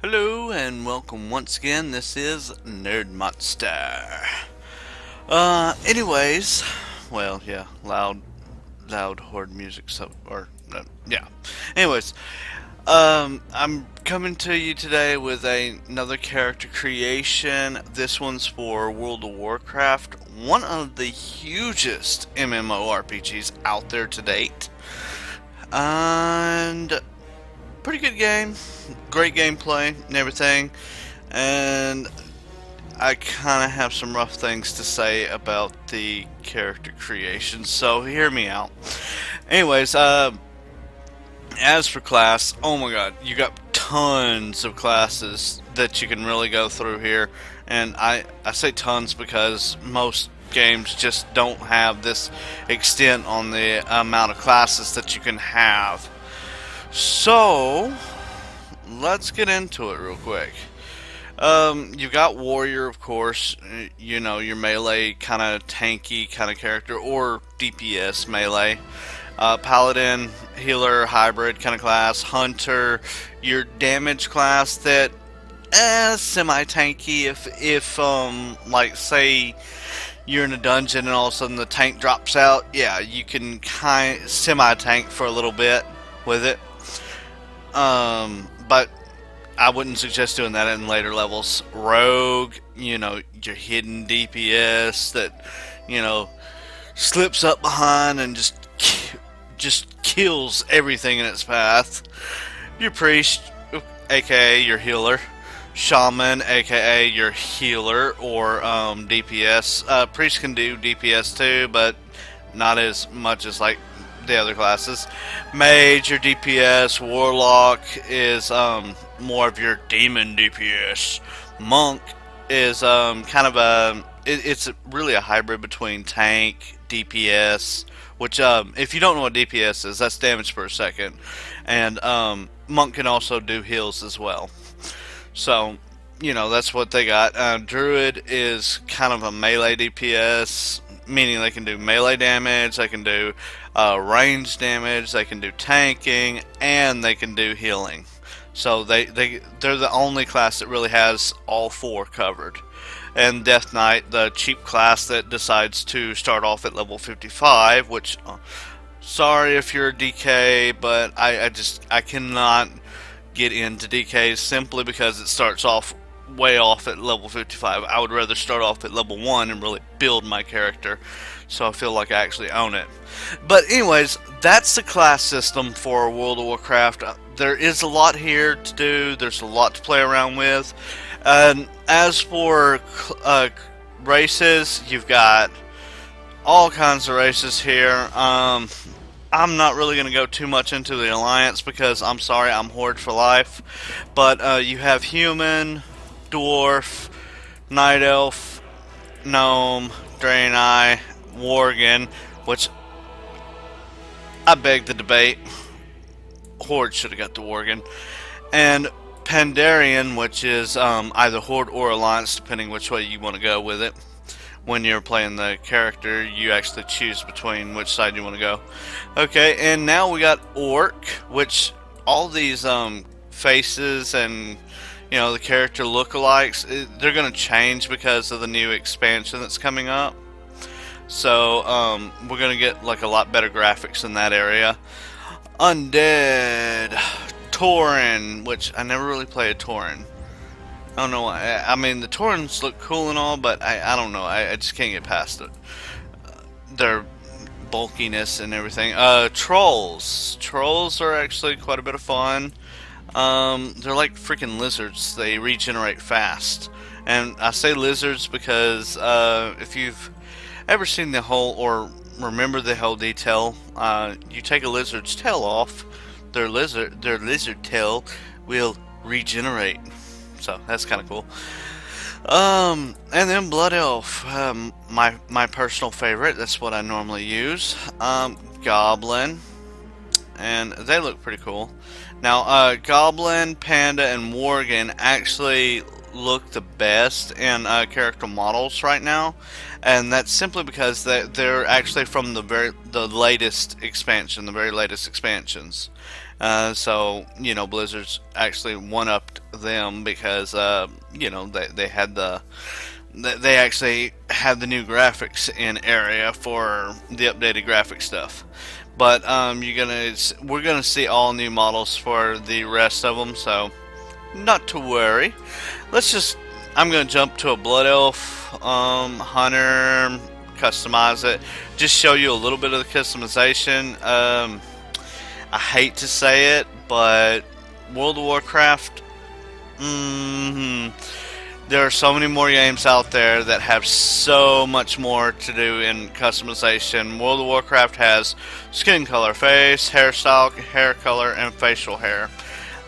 Hello and welcome once again. This is Nerd Monster. Anyways, well, yeah, loud horde music. Yeah. Anyways, I'm coming to you today with another character creation. This one's for World of Warcraft, one of the hugest MMORPGs out there to date, and pretty good game, great gameplay and everything, and I kind of have some rough things to say about the character creation, so hear me out. Anyways, as for class, oh my god, you got tons of classes that you can really go through here, and I say tons because most games just don't have this extent on the amount of classes that you can have. So, let's get into it real quick. You've got warrior, of course. You know, your melee kind of tanky kind of character, or DPS melee. Paladin, healer, hybrid kind of class. Hunter, your damage class that semi-tanky. If like say you're in a dungeon and all of a sudden the tank drops out, yeah, you can kind semi-tank for a little bit with it. But I wouldn't suggest doing that in later levels. Rogue, you know, your hidden DPS that, you know, slips up behind and just kills everything in its path. Your priest, aka your healer. Shaman, aka your healer or DPS. Priest can do DPS too, but not as much as like the other classes. Mage, your DPS. Warlock is more of your demon DPS. Monk is kind of it's really a hybrid between tank, DPS, which if you don't know what DPS is, that's damage per second, and Monk can also do heals as well. So, you know, that's what they got. Druid is kind of a melee DPS, meaning they can do melee damage, they can do range damage, they can do tanking, and they can do healing. So they're the only class that really has all four covered. And Death Knight, the cheap class that decides to start off at level 55, which, sorry if you're a DK, but I cannot get into DKs simply because it starts off way off at level 55. I would rather start off at level 1 and really build my character so I feel like I actually own it. But anyways, that's the class system for World of Warcraft. There is a lot here to do. There's a lot to play around with. And as for races, you've got all kinds of races here. I'm not really going to go too much into the Alliance because I'm sorry, I'm Horde for life. But you have Human, Dwarf, Night Elf, Gnome, Draenei, Worgen, which I beg the debate. Horde should have got the Worgen. And Pandarian, which is either Horde or Alliance, depending which way you want to go with it. When you're playing the character, you actually choose between which side you want to go. Okay, and now we got Orc, which all these faces and, you know, the character lookalikes, they're going to change because of the new expansion that's coming up. So we're going to get like a lot better graphics in that area. Undead, Tauren, which I never really played Tauren. I don't know why. I mean, the Taurens look cool and all, but I don't know. I just can't get past it. Their bulkiness and everything. Trolls. Trolls are actually quite a bit of fun. They're like freaking lizards. They regenerate fast. And I say lizards because if you've ever seen the whole, or remember the whole detail, you take a lizard's tail off, their lizard tail will regenerate. So that's kind of cool. And then Blood Elf, my personal favorite. That's what I normally use. Goblin, and they look pretty cool. Now, Goblin, Panda, and Worgen actually look the best in character models right now, and that's simply because they're actually from the latest expansion, the very latest expansions. So, you know, Blizzard's actually one-upped them because they had they actually had the new graphics in area for the updated graphic stuff. But we're gonna see all new models for the rest of them, so not to worry. I'm gonna jump to a Blood Elf Hunter, customize it, just show you a little bit of the customization. I hate to say it, but World of Warcraft, there are so many more games out there that have so much more to do in customization. World of Warcraft has skin color, face, hairstyle, hair color, and facial hair.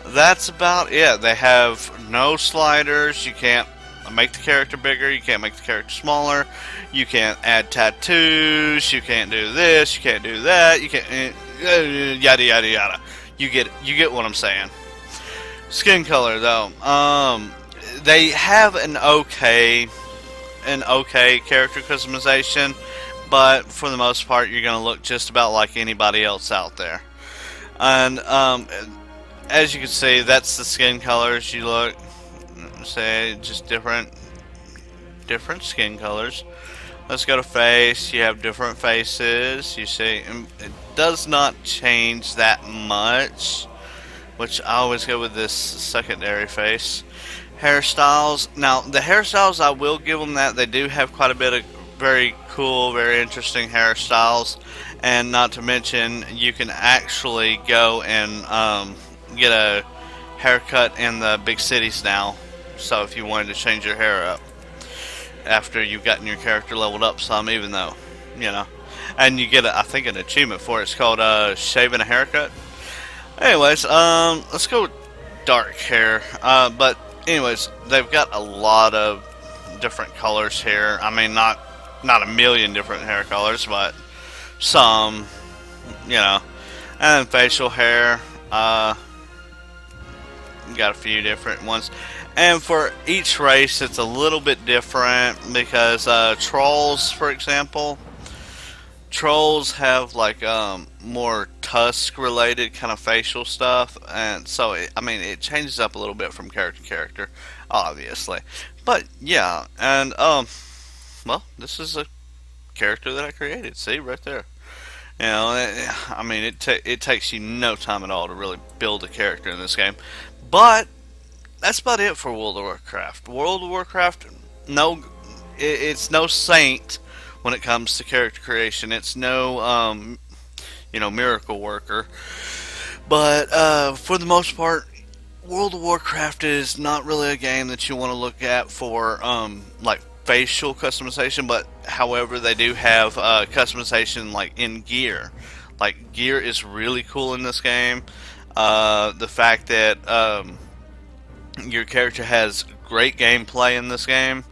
That's about it. They have no sliders. You can't make the character bigger. You can't make the character smaller. You can't add tattoos. You can't do this. You can't do that. You can't yada yada yada. You get what I'm saying. Skin color though. They have an okay character customization, but for the most part, you're gonna look just about like anybody else out there. And as you can see, that's the skin colors. You look, say, just different skin colors. Let's go to face. You have different faces. You see, it does not change that much, which I always go with this secondary face. Hairstyles. Now, the hairstyles, I will give them that. They do have quite a bit of very cool, very interesting hairstyles. And not to mention, you can actually go and get a haircut in the big cities now. So if you wanted to change your hair up after you've gotten your character leveled up some, even though, and you get, I think, an achievement for it. It's called shaving a haircut. Anyways, let's go with dark hair. But anyways, they've got a lot of different colors here. I mean, not a million different hair colors, but some, And then facial hair, got a few different ones. And for each race, it's a little bit different because trolls, for example, trolls have like more tusk related kind of facial stuff, and so it changes up a little bit from character to character, obviously. But yeah, and well, this is a character that I created. See right there. It takes you no time at all to really build a character in this game. But that's about it for World of Warcraft. World of Warcraft, it's no saint when it comes to character creation. It's no, miracle worker. But for the most part, World of Warcraft is not really a game that you want to look at for like facial customization. But however, they do have customization like in gear. Like gear is really cool in this game. The fact that your character has great gameplay in this game.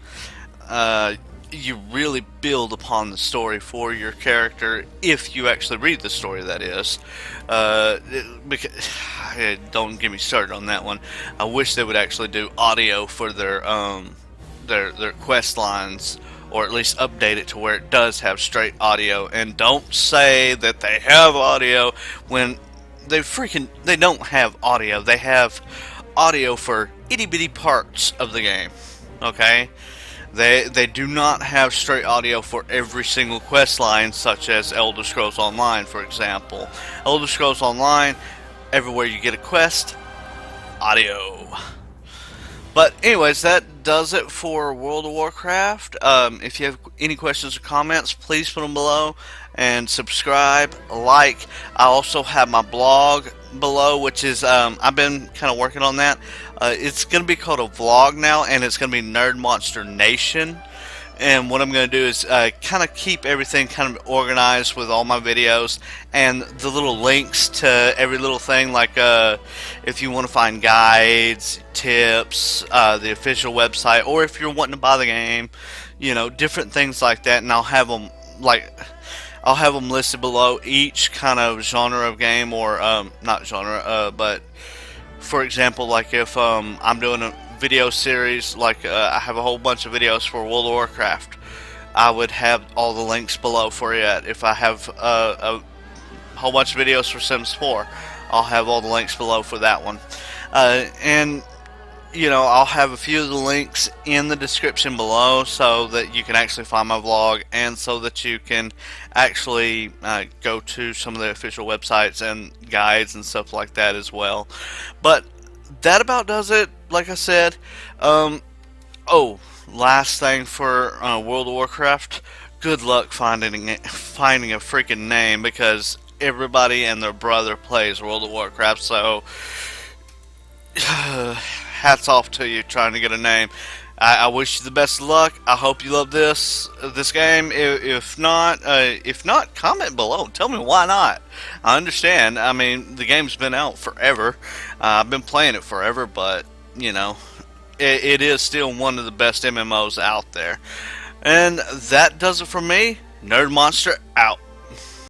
You really build upon the story for your character if you actually read the story, that is. Because, don't get me started on that one. I wish they would actually do audio for their quest lines, or at least update it to where it does have straight audio. And don't say that they have audio when they don't have audio. They have audio for itty bitty parts of the game. Okay? They do not have straight audio for every single quest line, such as Elder Scrolls Online, for example. Elder Scrolls Online, everywhere you get a quest, audio. But anyways, that does it for World of Warcraft. If you have any questions or comments, please put them below. And subscribe, like. I also have my blog below, which is, I've been kind of working on that. It's going to be called a vlog now, and it's going to be Nerd Monster Nation. And what I'm going to do is kind of keep everything kind of organized with all my videos and the little links to every little thing, like if you want to find guides, tips, the official website, or if you're wanting to buy the game, different things like that. And I'll have them listed below each kind of genre of game, or not genre, but for example, like if I'm doing a video series, like I have a whole bunch of videos for World of Warcraft, I would have all the links below for you. If I have a whole bunch of videos for Sims 4, I'll have all the links below for that one. And I'll have a few of the links in the description below so that you can actually find my vlog and so that you can actually go to some of the official websites and guides and stuff like that as well. But that about does it. Like I said, oh, last thing for World of Warcraft. Good luck finding a freaking name because everybody and their brother plays World of Warcraft. So hats off to you trying to get a name. I wish you the best of luck. I hope you love this game. If not, comment below. Tell me why not. I understand. I mean, the game's been out forever. I've been playing it forever, but it is still one of the best MMOs out there. And that does it for me. Nerd Monster out.